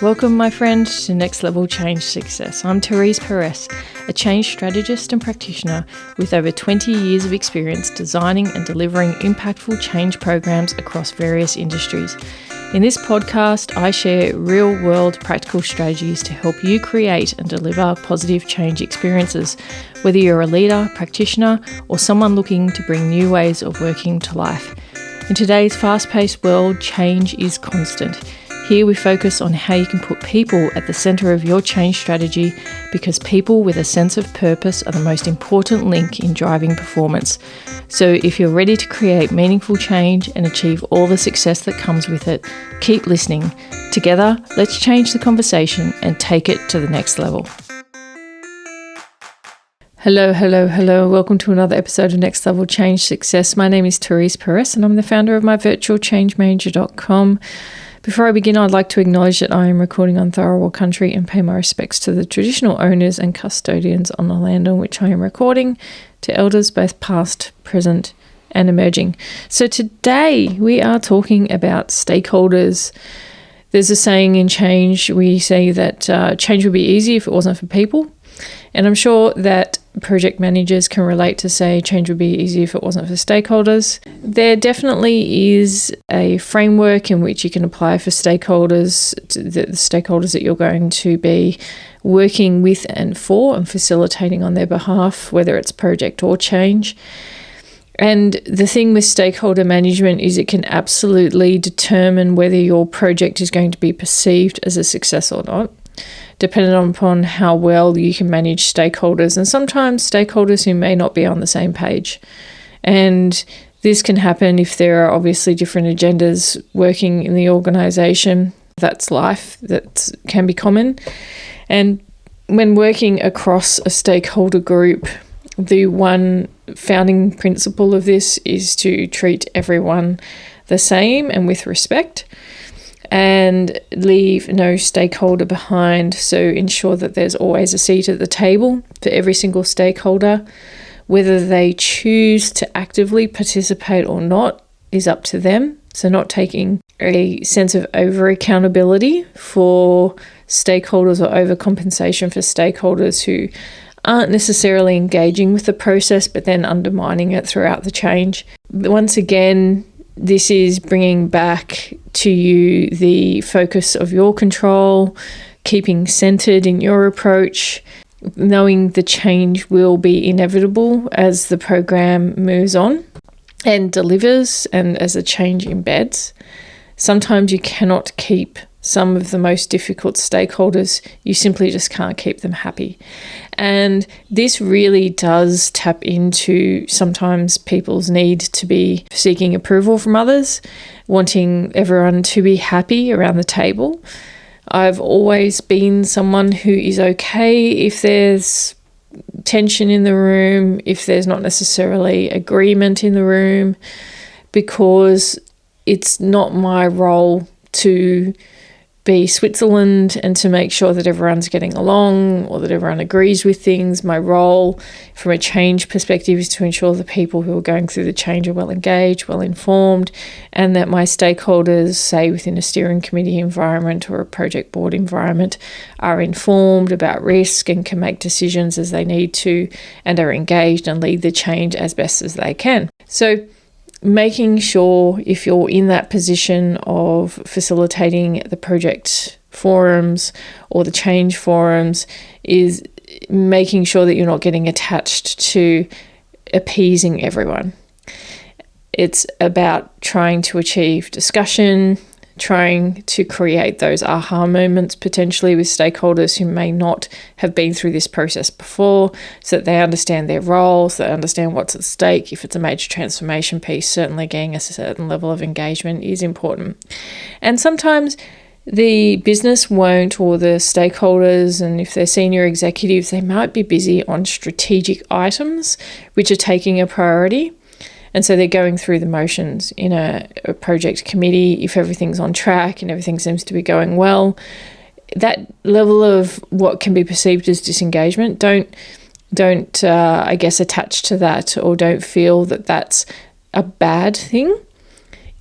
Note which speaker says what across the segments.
Speaker 1: Welcome, my friend, to Next Level Change Success. I'm Therese Pares, a change strategist and practitioner with over 20 years of experience designing and delivering impactful change programs across various industries. In this podcast, I share real-world practical strategies to help you create and deliver positive change experiences, whether you're a leader, practitioner, or someone looking to bring new ways of working to life. In today's fast-paced world, change is constant. Here we focus on how you can put people at the centre of your change strategy, because people with a sense of purpose are the most important link in driving performance. So if you're ready to create meaningful change and achieve all the success that comes with it, keep listening. Together, let's change the conversation and take it to the next level. Hello. Welcome to another episode of Next Level Change Success. My name is Therese Pares and I'm the founder of myvirtualchangemanager.com. Before I begin, I'd like to acknowledge that I am recording on Tharawal country and pay my respects to the traditional owners and custodians on the land on which I am recording, to elders both past, present and emerging. So today we are talking about stakeholders. There's a saying in change, we say that change would be easy if it wasn't for people. And I'm sure that project managers can relate to say change would be easy if it wasn't for stakeholders. There definitely is a framework in which you can apply for stakeholders, the stakeholders that you're going to be working with and for and facilitating on their behalf, whether it's project or change. And the thing with stakeholder management is it can absolutely determine whether your project is going to be perceived as a success or not, depending upon how well you can manage stakeholders, and sometimes stakeholders who may not be on the same page. And this can happen if there are obviously different agendas working in the organisation. That's life, that can be common. And when working across a stakeholder group, the one founding principle of this is to treat everyone the same and with respect, and leave no stakeholder behind. So ensure that there's always a seat at the table for every single stakeholder. Whether they choose to actively participate or not is up to them. So not taking a sense of over-accountability for stakeholders or overcompensation for stakeholders who aren't necessarily engaging with the process, but then undermining it throughout the change. Once again, this is bringing back to you the focus of your control, keeping centered in your approach, knowing the change will be inevitable as the program moves on and delivers and as the change embeds. Sometimes you cannot keep some of the most difficult stakeholders. You simply just can't keep them happy. And this really does tap into sometimes people's need to be seeking approval from others, wanting everyone to be happy around the table. I've always been someone who is okay if there's tension in the room, if there's not necessarily agreement in the room, because it's not my role to be Switzerland and to make sure that everyone's getting along or that everyone agrees with things. My role from a change perspective is to ensure the people who are going through the change are well engaged, well informed, and that my stakeholders, say within a steering committee environment or a project board environment, are informed about risk and can make decisions as they need to and are engaged and lead the change as best as they can. So making sure, if you're in that position of facilitating the project forums or the change forums, is making sure that you're not getting attached to appeasing everyone. It's about trying to achieve discussion, trying to create those aha moments potentially with stakeholders who may not have been through this process before, so that they understand their roles, they understand what's at stake. If it's a major transformation piece, certainly getting a certain level of engagement is important. And sometimes the business won't, or the stakeholders, and if they're senior executives, they might be busy on strategic items which are taking a priority. And so they're going through the motions in a project committee. If everything's on track and everything seems to be going well, that level of what can be perceived as disengagement, don't attach to that, or don't feel that that's a bad thing.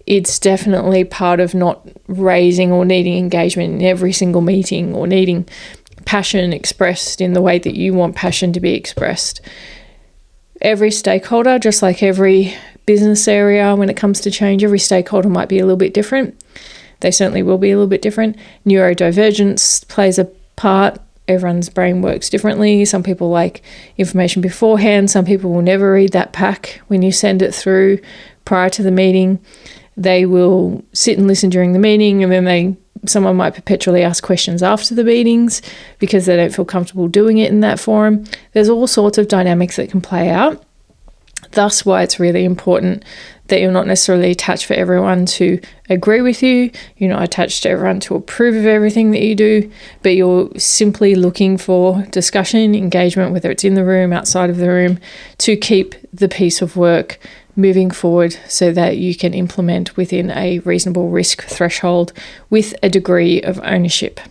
Speaker 1: it's definitely part of not raising or needing engagement in every single meeting, or needing passion expressed in the way that you want passion to be expressed. Every stakeholder, just like every business area when it comes to change, every stakeholder might be a little bit different. They certainly will be a little bit different. Neurodivergence plays a part. Everyone's brain works differently. Some people like information beforehand. Some people will never read that pack when you send it through prior to the meeting. They will sit and listen during the meeting, and then someone might perpetually ask questions after the meetings because they don't feel comfortable doing it in that forum. There's all sorts of dynamics that can play out. Thus why it's really important that you're not necessarily attached for everyone to agree with you. You're not attached to everyone to approve of everything that you do, but you're simply looking for discussion, engagement, whether it's in the room, outside of the room, to keep the piece of work moving forward so that you can implement within a reasonable risk threshold with a degree of ownership.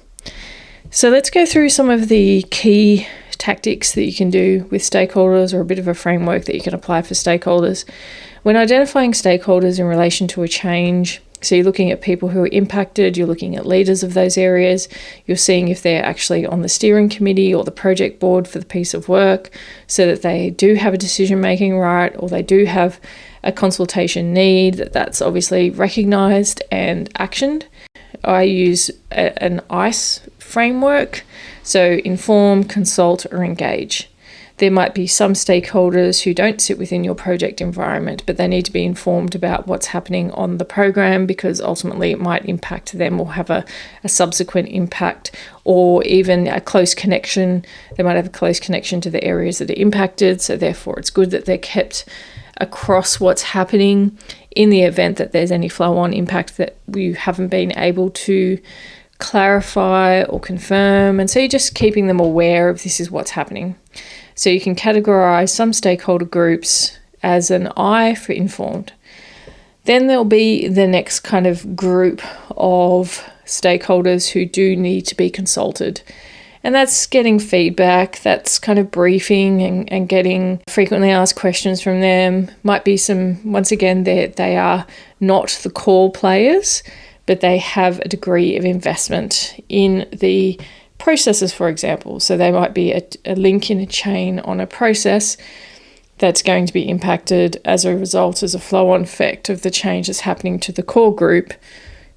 Speaker 1: So let's go through some of the key tactics that you can do with stakeholders, or a bit of a framework that you can apply for stakeholders. When identifying stakeholders in relation to a change, so you're looking at people who are impacted, you're looking at leaders of those areas, you're seeing if they're actually on the steering committee or the project board for the piece of work, so that they do have a decision-making right, or they do have a consultation need, that's obviously recognised and actioned. I use an ICE framework, so inform, consult, or engage. There might be some stakeholders who don't sit within your project environment, but they need to be informed about what's happening on the program, because ultimately it might impact them or have a subsequent impact, or even a close connection. They might have a close connection to the areas that are impacted, so therefore it's good that they're kept across what's happening in the event that there's any flow-on impact that we haven't been able to clarify or confirm. And so you're just keeping them aware of this is what's happening. So you can categorize some stakeholder groups as an I for informed. Then there'll be the next kind of group of stakeholders who do need to be consulted. And that's getting feedback, that's kind of briefing and getting frequently asked questions from them. Might be some, once again, they are not the core players, but they have a degree of investment in the processes, for example. So they might be a link in a chain on a process that's going to be impacted as a result, as a flow-on effect of the change that's happening to the core group,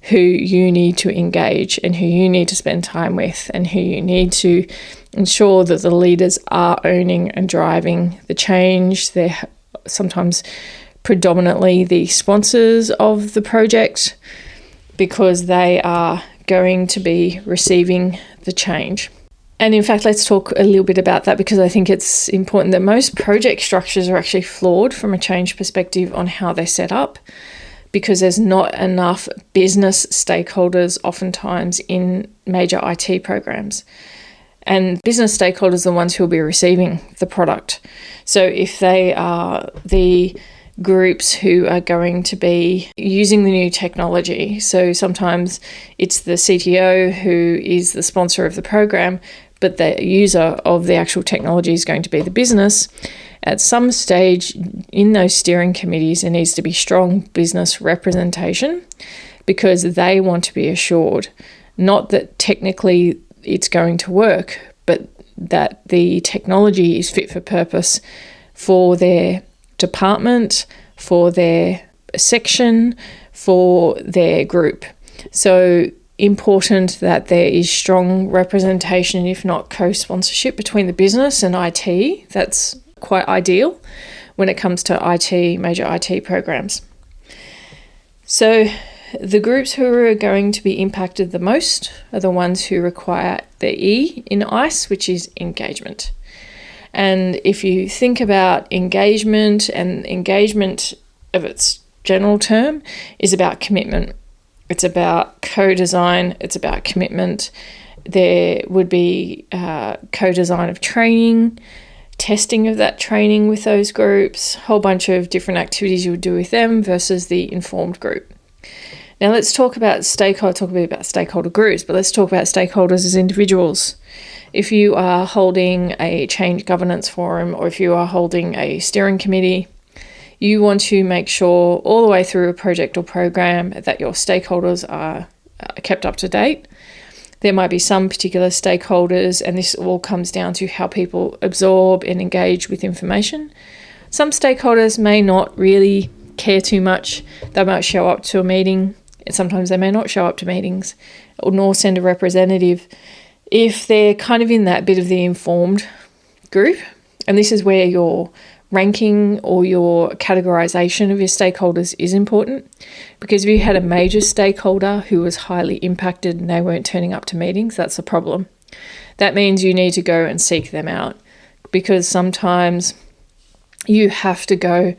Speaker 1: who you need to engage and who you need to spend time with, and who you need to ensure that the leaders are owning and driving the change. They're sometimes predominantly the sponsors of the project, because they are going to be receiving the change. And in fact, let's talk a little bit about that, because I think it's important that most project structures are actually flawed from a change perspective on how they're set up, because there's not enough business stakeholders oftentimes in major IT programs. And business stakeholders are the ones who will be receiving the product. So if they are the groups who are going to be using the new technology, so sometimes it's the CTO who is the sponsor of the program, but the user of the actual technology is going to be the business. At some stage in those steering committees, there needs to be strong business representation, because they want to be assured not that technically it's going to work, but that the technology is fit for purpose for their department, for their section, for their group. So important that there is strong representation, if not co-sponsorship, between the business and IT. That's quite ideal when it comes to IT, major IT programs. So the groups who are going to be impacted the most are the ones who require the E in ICE, which is engagement. And if you think about engagement, and engagement of its general term is about commitment. It's about co-design, it's about commitment. There would be co-design of training, testing of that training with those groups, a whole bunch of different activities you would do with them versus the informed group. Now let's talk about talk a bit about stakeholder groups, but let's talk about stakeholders as individuals. If you are holding a change governance forum, or if you are holding a steering committee, You want to make sure all the way through a project or program that your stakeholders are kept up to date. There might be some particular stakeholders, and this all comes down to how people absorb and engage with information. Some stakeholders may not really care too much. They might show up to a meeting, and sometimes they may not show up to meetings, or nor send a representative if they're kind of in that bit of the informed group. And this is where your ranking or your categorization of your stakeholders is important, because if you had a major stakeholder who was highly impacted and they weren't turning up to meetings, that's a problem. That means you need to go and seek them out, because sometimes you have to go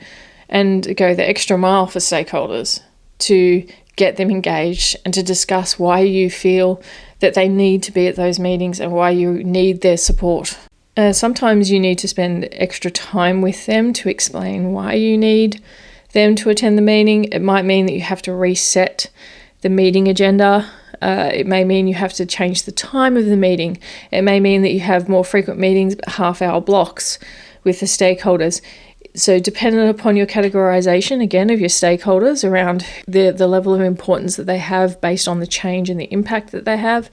Speaker 1: the extra mile for stakeholders to get them engaged and to discuss why you feel that they need to be at those meetings and why you need their support. Sometimes you need to spend extra time with them to explain why you need them to attend the meeting. It might mean that you have to reset the meeting agenda. It may mean you have to change the time of the meeting. It may mean that you have more frequent meetings, half-hour blocks with the stakeholders. So dependent upon your categorization, again, of your stakeholders around the level of importance that they have based on the change and the impact that they have,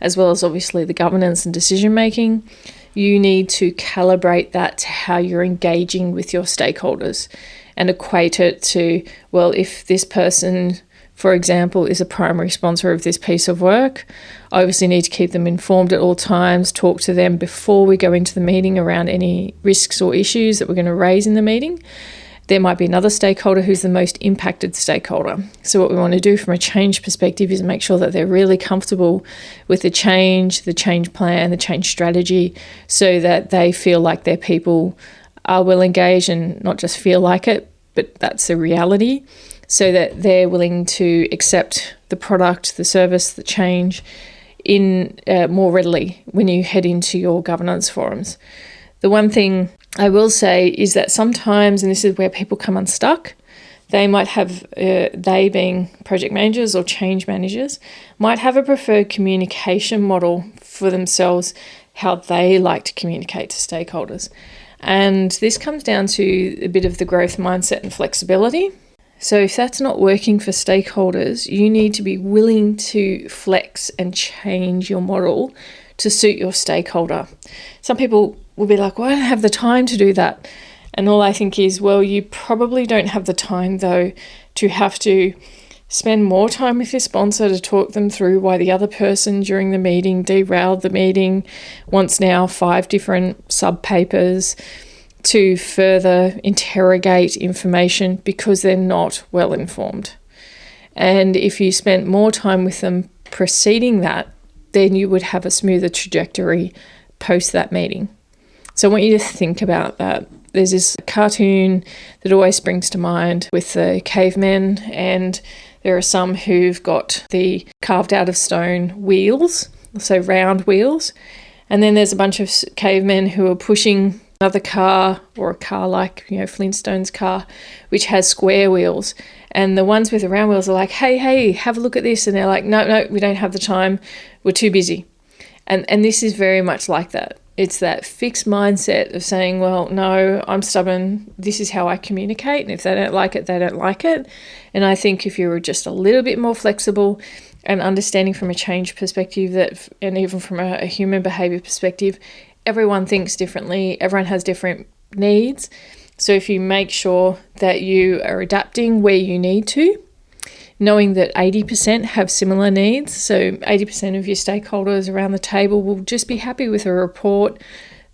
Speaker 1: as well as obviously the governance and decision making, you need to calibrate that to how you're engaging with your stakeholders and equate it to, well, if this person, for example, is a primary sponsor of this piece of work, I obviously need to keep them informed at all times, talk to them before we go into the meeting around any risks or issues that we're going to raise in the meeting. There might be another stakeholder who's the most impacted stakeholder. So what we want to do from a change perspective is make sure that they're really comfortable with the change plan, the change strategy, so that they feel like their people are well engaged, and not just feel like it, but that's a reality, so that they're willing to accept the product, the service, the change in more readily when you head into your governance forums. The one thing I will say is that sometimes, and this is where people come unstuck, they might have, they being project managers or change managers, might have a preferred communication model for themselves, how they like to communicate to stakeholders. And this comes down to a bit of the growth mindset and flexibility. So if that's not working for stakeholders, you need to be willing to flex and change your model to suit your stakeholder. Some people will be like, well, I don't have the time to do that. And all I think is, well, you probably don't have the time, though, to have to spend more time with your sponsor to talk them through why the other person during the meeting derailed the meeting, wants now 5 different sub-papers to further interrogate information because they're not well informed. And if you spent more time with them preceding that, then you would have a smoother trajectory post that meeting. So I want you to think about that. There's this cartoon that always springs to mind with the cavemen, and there are some who've got the carved out of stone wheels, so round wheels. And then there's a bunch of cavemen who are pushing another car, or a car like, Flintstone's car, which has square wheels. And the ones with the round wheels are like, hey, have a look at this. And they're like, no, we don't have the time. We're too busy. And this is very much like that. It's that fixed mindset of saying, well, no, I'm stubborn. This is how I communicate. And if they don't like it, they don't like it. And I think if you were just a little bit more flexible and understanding from a change perspective, and even from a human behavior perspective, everyone thinks differently. Everyone has different needs. So if you make sure that you are adapting where you need to, knowing that 80% have similar needs, so 80% of your stakeholders around the table will just be happy with a report,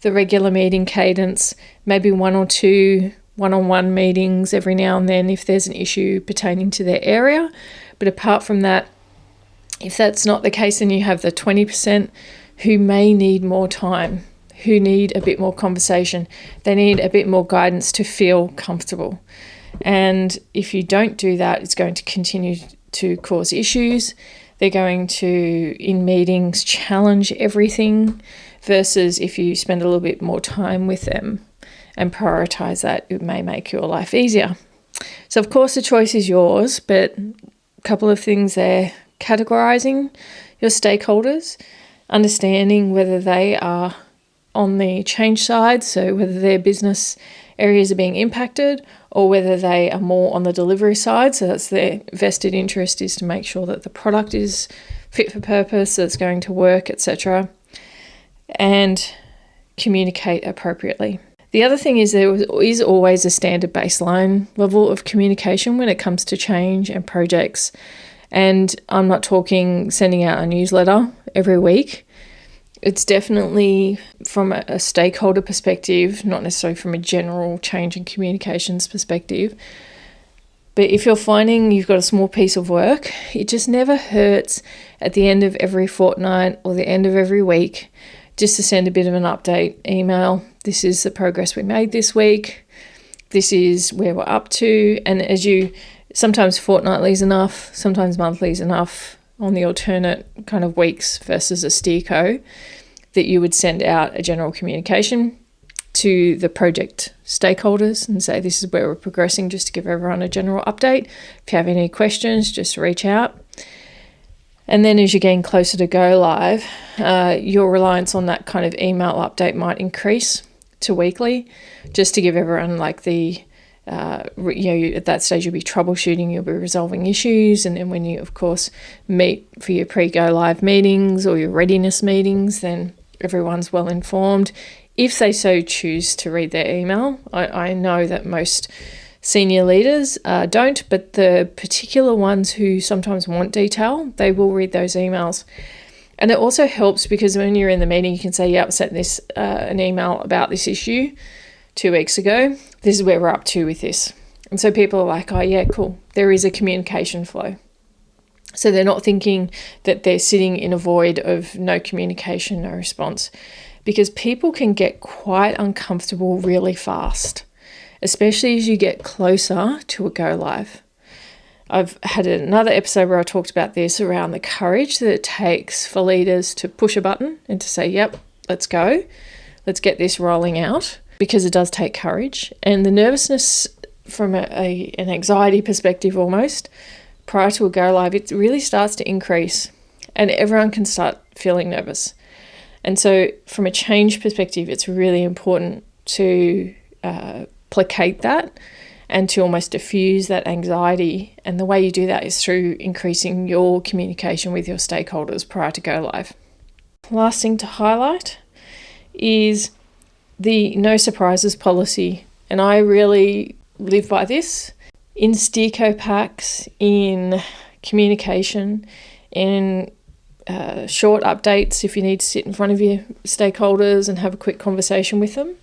Speaker 1: the regular meeting cadence, maybe 1 or 2 one-on-one meetings every now and then if there's an issue pertaining to their area. But apart from that, if that's not the case, then you have the 20% who may need more time, who need a bit more conversation. They need a bit more guidance to feel comfortable. And if you don't do that, it's going to continue to cause issues. They're going to, in meetings, challenge everything, versus if you spend a little bit more time with them and prioritize that, it may make your life easier. So of course the choice is yours, but a couple of things there: categorizing your stakeholders, understanding whether they are on the change side, so whether they're business areas are being impacted, or whether they are more on the delivery side. So that's their vested interest, is to make sure that the product is fit for purpose, that it's going to work, etc. And communicate appropriately. The other thing is there is always a standard baseline level of communication when it comes to change and projects. And I'm not talking sending out a newsletter every week. It's definitely from a stakeholder perspective, not necessarily from a general change in communications perspective. But if you're finding you've got a small piece of work, it just never hurts at the end of every fortnight or the end of every week just to send a bit of an update email. This is the progress we made this week. This is where we're up to. And sometimes fortnightly is enough, sometimes monthly is enough on the alternate kind of weeks versus a steerco, that you would send out a general communication to the project stakeholders and say, this is where we're progressing, just to give everyone a general update. If you have any questions, just reach out. And then as you're getting closer to go live, your reliance on that kind of email update might increase to weekly, just to give everyone like the at that stage you'll be troubleshooting, you'll be resolving issues, and then when you of course meet for your pre-go live meetings or your readiness meetings, then everyone's well informed if they so choose to read their email. I know that most senior leaders don't, but the particular ones who sometimes want detail, they will read those emails. And it also helps because when you're in the meeting, you can say, yeah, I sent this an email about this issue 2 weeks ago. This is where we're up to with this. And so people are like, oh yeah, cool. There is a communication flow. So they're not thinking that they're sitting in a void of no communication, no response, because people can get quite uncomfortable really fast, especially as you get closer to a go live. I've had another episode where I talked about this, around the courage that it takes for leaders to push a button and to say, yep, let's go. Let's get this rolling out, because it does take courage. And the nervousness from an anxiety perspective almost, prior to a go live, it really starts to increase and everyone can start feeling nervous. And so from a change perspective, it's really important to placate that and to almost diffuse that anxiety. And the way you do that is through increasing your communication with your stakeholders prior to go live. Last thing to highlight is the no surprises policy. And I really live by this. In steerco packs, in communication, in short updates, if you need to sit in front of your stakeholders and have a quick conversation with them,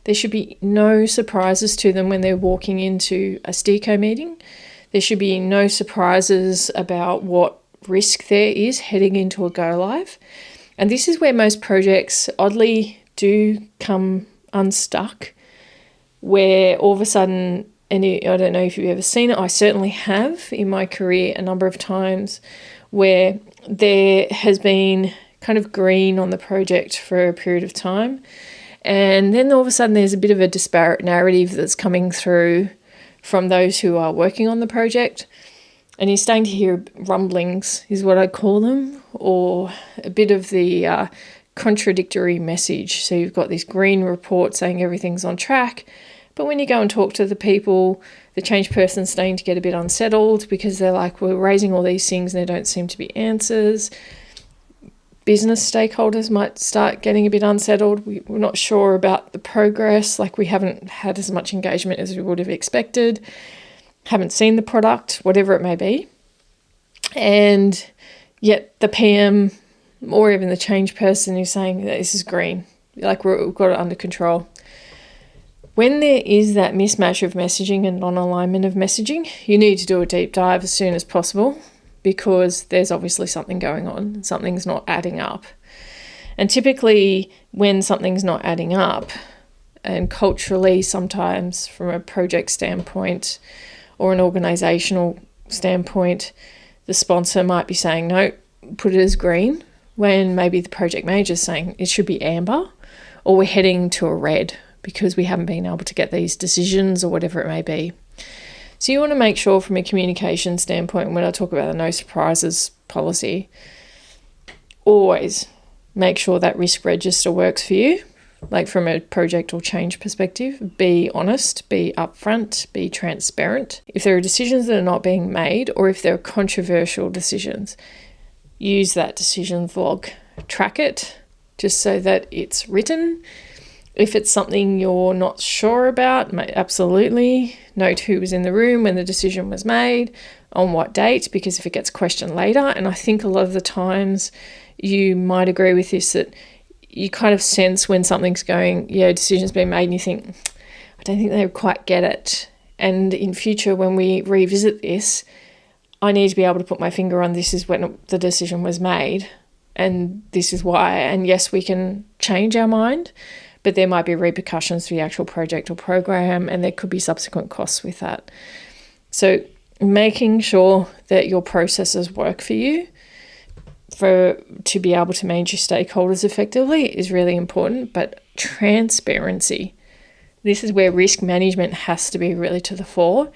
Speaker 1: there should be no surprises to them when they're walking into a steerco meeting. There should be no surprises about what risk there is heading into a go live. And this is where most projects oddly do come unstuck, where all of a sudden, and I don't know if you've ever seen it, I certainly have in my career a number of times, where there has been kind of green on the project for a period of time. And then all of a sudden there's a bit of a disparate narrative that's coming through from those who are working on the project. And you're starting to hear rumblings, is what I call them, or a bit of the contradictory message. So you've got this green report saying everything's on track, but when you go and talk to the people, the change person's starting to get a bit unsettled because they're like, we're raising all these things and there don't seem to be answers. Business stakeholders might start getting a bit unsettled. We're not sure about the progress, like we haven't had as much engagement as we would have expected, haven't seen the product, whatever it may be. And yet the PM or even the change person is saying that this is green, like we've got it under control. When there is that mismatch of messaging and non-alignment of messaging, you need to do a deep dive as soon as possible, because there's obviously something going on, something's not adding up. And typically when something's not adding up, and culturally sometimes from a project standpoint or an organisational standpoint, the sponsor might be saying, no, put it as green, when maybe the project manager is saying it should be amber, or we're heading to a red because we haven't been able to get these decisions or whatever it may be. So you want to make sure from a communication standpoint, when I talk about the no surprises policy, always make sure that risk register works for you like from a project or change perspective. Be honest, be upfront, be transparent. If there are decisions that are not being made, or if there are controversial decisions, use that decisions log, track it just so that it's written. If it's something you're not sure about, absolutely note who was in the room when the decision was made, on what date, because if it gets questioned later, and I think a lot of the times you might agree with this, that you kind of sense when something's going, decision's been made, and you think, I don't think they quite get it. And in future, when we revisit this, I need to be able to put my finger on, this is when the decision was made, and this is why. And yes, we can change our mind, but there might be repercussions to the actual project or program, and there could be subsequent costs with that. So making sure that your processes work for you to be able to manage your stakeholders effectively is really important. But transparency, this is where risk management has to be really to the fore.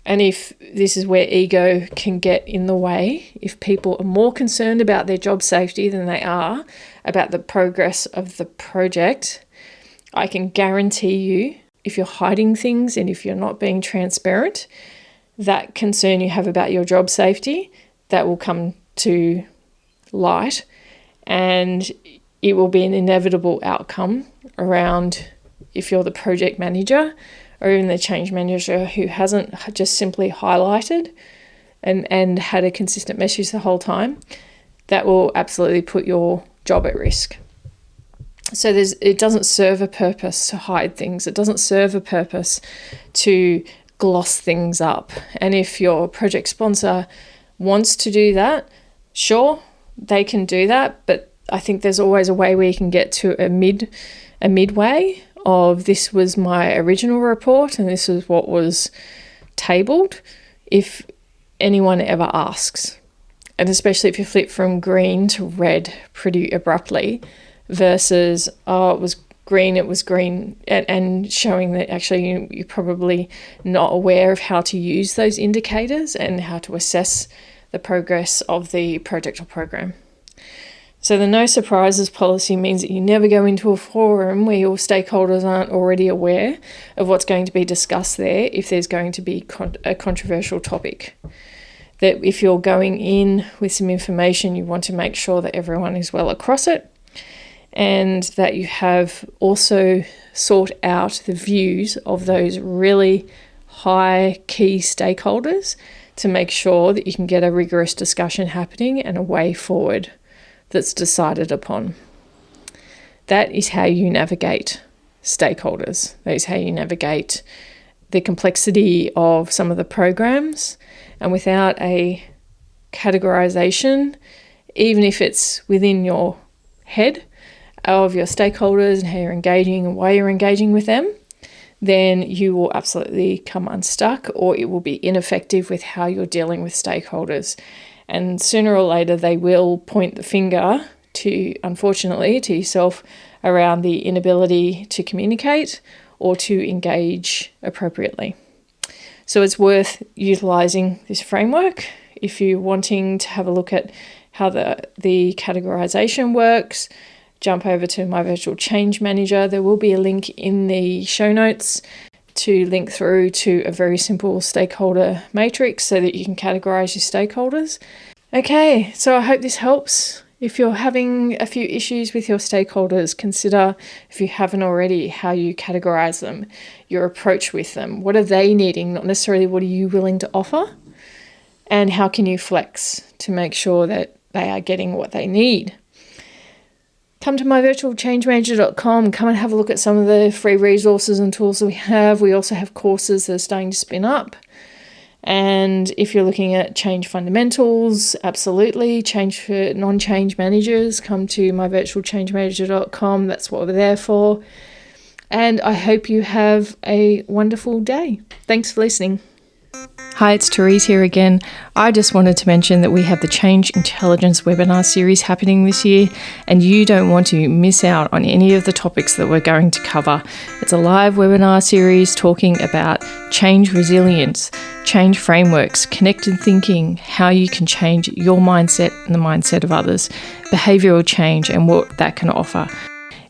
Speaker 1: And if this is where ego can get in the way, if people are more concerned about their job safety than they are about the progress of the project, I can guarantee you, if you're hiding things and if you're not being transparent, that concern you have about your job safety, that will come to light, and it will be an inevitable outcome around, if you're the project manager or even the change manager who hasn't just simply highlighted and had a consistent message the whole time, that will absolutely put your job at risk. So it doesn't serve a purpose to hide things. It doesn't serve a purpose to gloss things up. And if your project sponsor wants to do that, sure, they can do that. But I think there's always a way where you can get to a midway of, this was my original report and this is what was tabled, if anyone ever asks. And especially if you flip from green to red pretty abruptly, versus, it was green, and showing that actually you're probably not aware of how to use those indicators and how to assess the progress of the project or program. So the no surprises policy means that you never go into a forum where your stakeholders aren't already aware of what's going to be discussed there if there's going to be a controversial topic. That if you're going in with some information, you want to make sure that everyone is well across it, and that you have also sought out the views of those really high key stakeholders to make sure that you can get a rigorous discussion happening and a way forward that's decided upon. That is how you navigate stakeholders. That is how you navigate the complexity of some of the programs. And without a categorization, even if it's within your head, of your stakeholders and how you're engaging and why you're engaging with them, then you will absolutely come unstuck, or it will be ineffective with how you're dealing with stakeholders. And sooner or later, they will point the finger to, unfortunately, to yourself around the inability to communicate or to engage appropriately. So it's worth utilising this framework if you're wanting to have a look at how the categorization works. Jump over to my virtual change manager. There will be a link in the show notes to link through to a very simple stakeholder matrix so that you can categorize your stakeholders. Okay, so I hope this helps. If you're having a few issues with your stakeholders, consider, if you haven't already, how you categorize them, your approach with them. What are they needing? Not necessarily what are you willing to offer? And how can you flex to make sure that they are getting what they need? Come to myvirtualchangemanager.com. Come and have a look at some of the free resources and tools that we have. We also have courses that are starting to spin up. And if you're looking at change fundamentals, absolutely. Change for non-change managers, come to myvirtualchangemanager.com. That's what we're there for. And I hope you have a wonderful day. Thanks for listening. Hi, it's Therese here again. I just wanted to mention that we have the Change Intelligence webinar series happening this year, and you don't want to miss out on any of the topics that we're going to cover. It's a live webinar series talking about change resilience, change frameworks, connected thinking, how you can change your mindset and the mindset of others, behavioural change and what that can offer.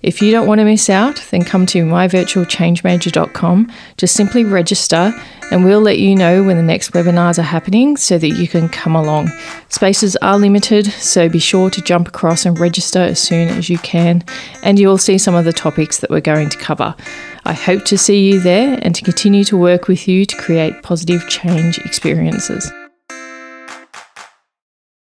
Speaker 1: If you don't want to miss out, then come to myvirtualchangemanager.com. Just simply register and we'll let you know when the next webinars are happening so that you can come along. Spaces are limited, so be sure to jump across and register as soon as you can, and you'll see some of the topics that we're going to cover. I hope to see you there and to continue to work with you to create positive change experiences.